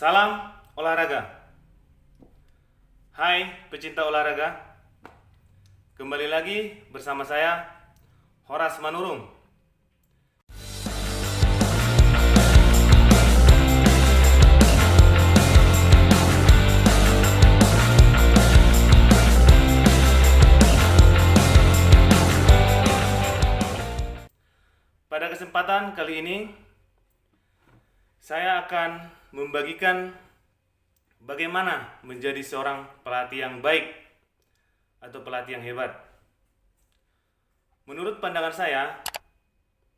Salam olahraga. Hai pecinta olahraga, kembali lagi bersama saya Horas Manurung. Pada kesempatan kali ini saya akan membagikan bagaimana menjadi seorang pelatih yang baik atau pelatih yang hebat. Menurut pandangan saya,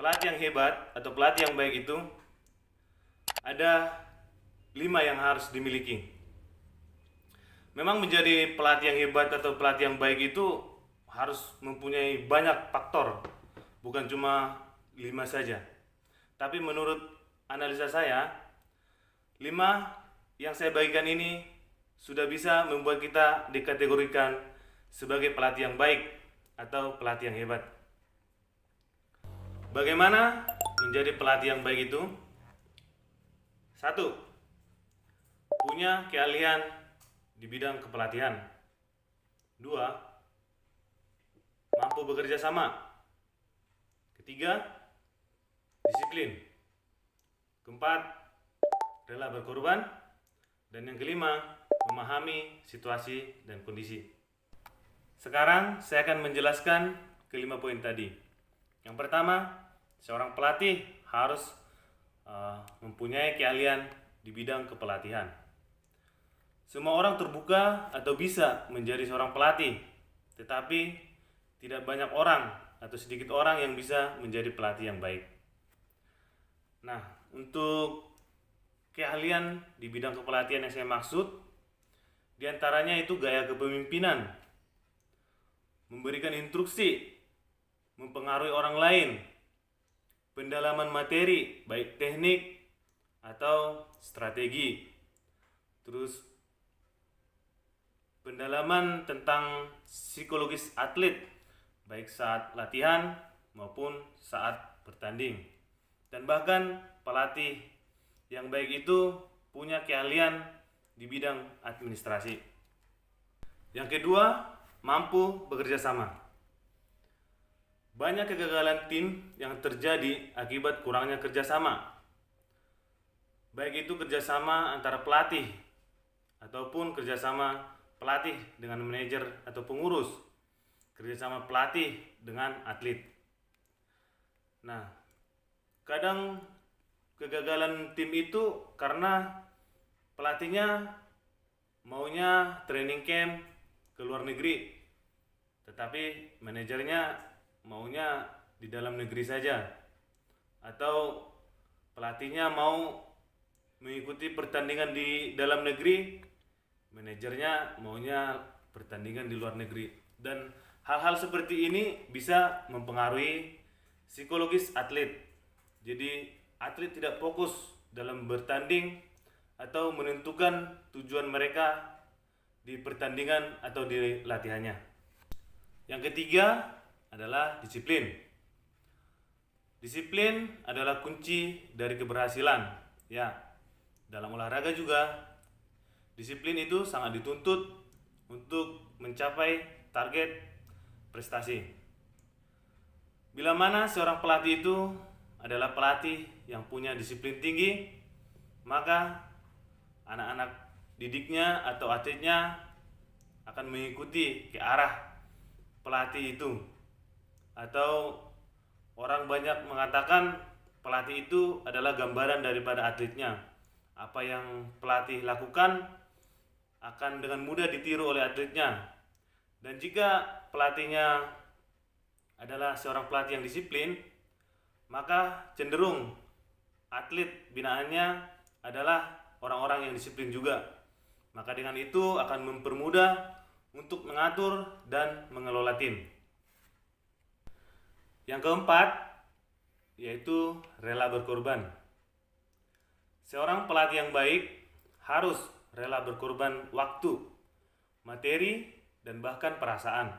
pelatih yang hebat atau pelatih yang baik itu ada 5 yang harus dimiliki. Memang menjadi pelatih yang hebat atau pelatih yang baik itu harus mempunyai banyak faktor, bukan cuma 5 saja. Tapi menurut analisa saya, 5 yang saya bagikan ini sudah bisa membuat kita dikategorikan sebagai pelatih yang baik atau pelatih yang hebat. Bagaimana menjadi pelatih yang baik itu? 1. Punya keahlian di bidang kepelatihan. 2. Mampu bekerja sama. 3. Disiplin. 4. Rela berkorban. Dan yang kelima, memahami situasi dan kondisi. Sekarang saya akan menjelaskan kelima poin tadi. Yang pertama, seorang pelatih harus mempunyai keahlian di bidang kepelatihan. Semua orang terbuka atau bisa menjadi seorang pelatih, tetapi tidak banyak orang atau sedikit orang yang bisa menjadi pelatih yang baik. Nah, untuk keahlian di bidang kepelatihan yang saya maksud, diantaranya itu gaya kepemimpinan, memberikan instruksi, mempengaruhi orang lain, pendalaman materi, baik teknik atau strategi, terus pendalaman tentang psikologis atlet, baik saat latihan maupun saat bertanding. Dan bahkan pelatih yang baik itu punya keahlian di bidang administrasi. Yang kedua, mampu bekerja sama. Banyak kegagalan tim yang terjadi akibat kurangnya kerjasama. Baik itu kerjasama antara pelatih ataupun kerjasama pelatih dengan manajer atau pengurus, kerjasama pelatih dengan atlet. Nah, kadang kegagalan tim itu karena pelatihnya maunya training camp ke luar negeri, tetapi manajernya maunya di dalam negeri saja, atau pelatihnya mau mengikuti pertandingan di dalam negeri, manajernya maunya pertandingan di luar negeri. Dan hal-hal seperti ini bisa mempengaruhi psikologis atlet. Jadi atlet tidak fokus dalam bertanding atau menentukan tujuan mereka di pertandingan atau di latihannya. Yang ketiga adalah disiplin. Disiplin adalah kunci dari keberhasilan. Ya, dalam olahraga juga disiplin itu sangat dituntut untuk mencapai target prestasi. Bila mana seorang pelatih itu adalah pelatih yang punya disiplin tinggi, maka anak-anak didiknya atau atletnya akan mengikuti ke arah pelatih itu. Atau orang banyak mengatakan pelatih itu adalah gambaran daripada atletnya. Apa yang pelatih lakukan akan dengan mudah ditiru oleh atletnya. Dan jika pelatihnya adalah seorang pelatih yang disiplin, maka cenderung atlet binaannya adalah orang-orang yang disiplin juga. Maka dengan itu akan mempermudah untuk mengatur dan mengelola tim. Yang keempat, yaitu rela berkorban. Seorang pelatih yang baik harus rela berkorban waktu, materi, dan bahkan perasaan.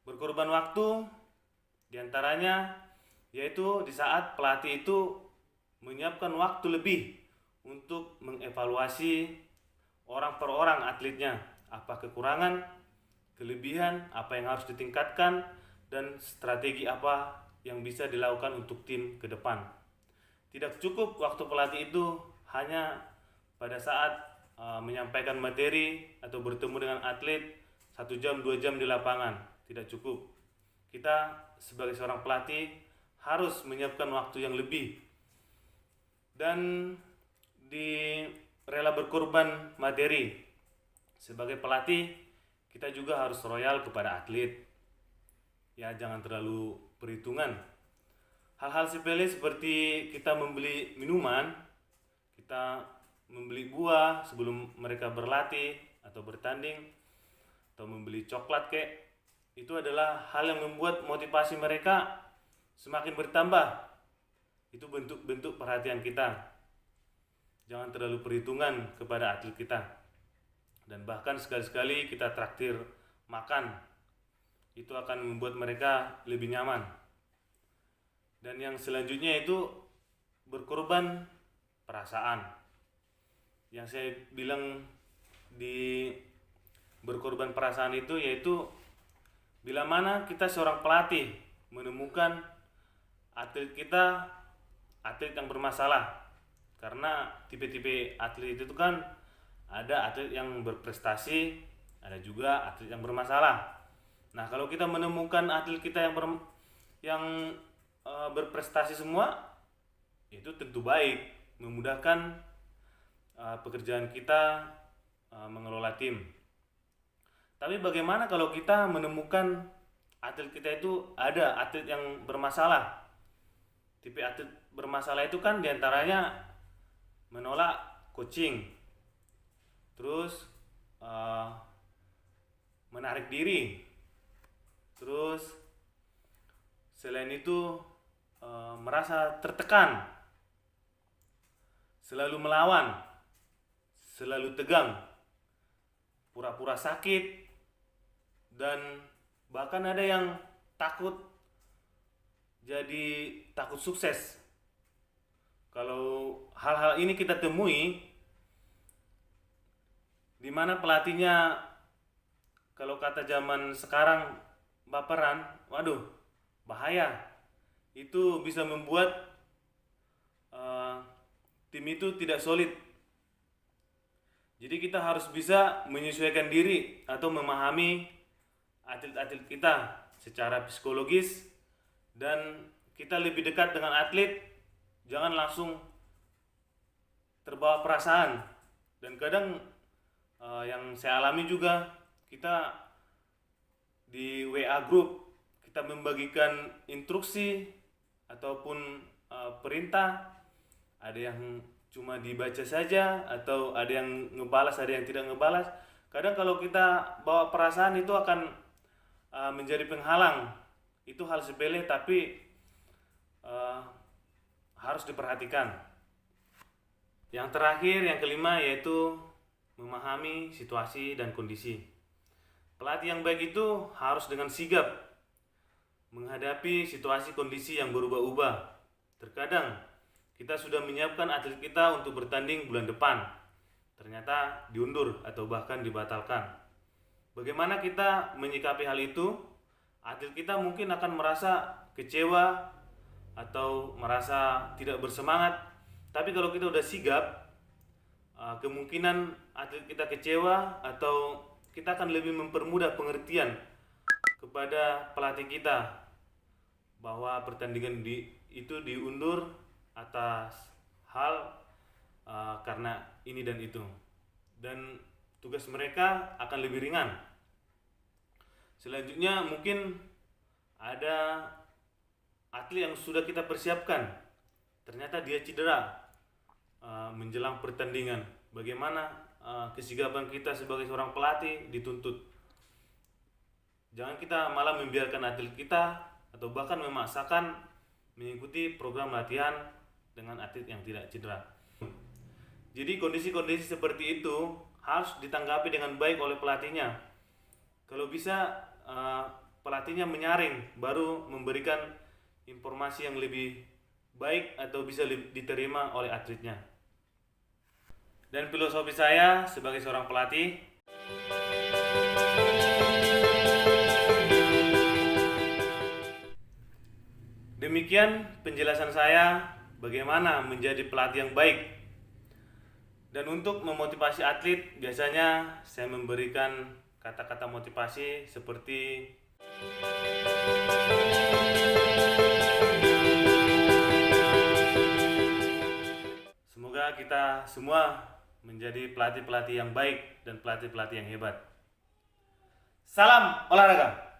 Berkorban waktu diantaranya yaitu di saat pelatih itu menyiapkan waktu lebih untuk mengevaluasi orang per orang atletnya, apa kekurangan, kelebihan, apa yang harus ditingkatkan, dan strategi apa yang bisa dilakukan untuk tim ke depan. Tidak cukup waktu pelatih itu hanya pada saat menyampaikan materi atau bertemu dengan atlet 1 jam 2 jam di lapangan. Tidak cukup. Kita sebagai seorang pelatih harus menyiapkan waktu yang lebih, dan di rela berkorban materi. Sebagai pelatih kita juga harus royal kepada atlet. Ya, jangan terlalu perhitungan. Hal-hal sepele seperti kita membeli minuman, kita membeli buah sebelum mereka berlatih atau bertanding, atau membeli coklat itu adalah hal yang membuat motivasi mereka semakin bertambah. Itu bentuk-bentuk perhatian kita. Jangan terlalu perhitungan kepada atlet kita. Dan bahkan sekali-sekali kita traktir makan. Itu akan membuat mereka lebih nyaman. Dan yang selanjutnya itu berkorban perasaan. Yang saya bilang di berkorban perasaan itu yaitu bila mana kita seorang pelatih menemukan atlet kita atlet yang bermasalah. Karena tipe-tipe atlet itu kan ada atlet yang berprestasi, ada juga atlet yang bermasalah. Nah, kalau kita menemukan atlet kita yang berprestasi semua, itu tentu baik, memudahkan pekerjaan kita mengelola tim. Tapi bagaimana kalau kita menemukan atlet kita itu ada atlet yang bermasalah? Tipe atlet bermasalah itu kan diantaranya menolak coaching, terus menarik diri, terus selain itu merasa tertekan, selalu melawan, selalu tegang, pura-pura sakit, dan bahkan ada yang takut sukses. Kalau hal-hal ini kita temui, di mana pelatihnya kalau kata zaman sekarang baperan, waduh, bahaya. Itu bisa membuat tim itu tidak solid. Jadi kita harus bisa menyesuaikan diri atau memahami atlet-atlet kita secara psikologis, dan kita lebih dekat dengan atlet, jangan langsung terbawa perasaan. Dan kadang yang saya alami juga, kita di WA group kita membagikan instruksi ataupun perintah, ada yang cuma dibaca saja atau ada yang ngebalas, ada yang tidak ngebalas. Kadang kalau kita bawa perasaan itu akan menjadi penghalang. Itu hal sepele tapi harus diperhatikan. Yang terakhir, yang kelima, yaitu memahami situasi dan kondisi. Pelatih yang baik itu harus dengan sigap menghadapi situasi kondisi yang berubah-ubah. Terkadang kita sudah menyiapkan atlet kita untuk bertanding bulan depan, ternyata diundur atau bahkan dibatalkan. Bagaimana kita menyikapi hal itu? Atlet kita mungkin akan merasa kecewa atau merasa tidak bersemangat. Tapi kalau kita udah sigap, kemungkinan atlet kita kecewa atau kita akan lebih mempermudah pengertian kepada pelatih kita bahwa pertandingan itu diundur atas hal karena ini dan itu, dan tugas mereka akan lebih ringan. Selanjutnya mungkin ada atlet yang sudah kita persiapkan, ternyata dia cedera menjelang pertandingan. Bagaimana kesigapan kita sebagai seorang pelatih dituntut. Jangan kita malah membiarkan atlet kita atau bahkan memaksakan mengikuti program latihan dengan atlet yang tidak cedera. Jadi kondisi-kondisi seperti itu harus ditanggapi dengan baik oleh pelatihnya. Kalau bisa pelatihnya menyaring, baru memberikan informasi yang lebih baik atau bisa diterima oleh atletnya. dan filosofi saya sebagai seorang pelatih. Demikian penjelasan saya bagaimana menjadi pelatih yang baik. Dan untuk memotivasi atlet, biasanya saya memberikan kata-kata motivasi seperti semoga kita semua menjadi pelatih-pelatih yang baik dan pelatih-pelatih yang hebat. Salam olahraga.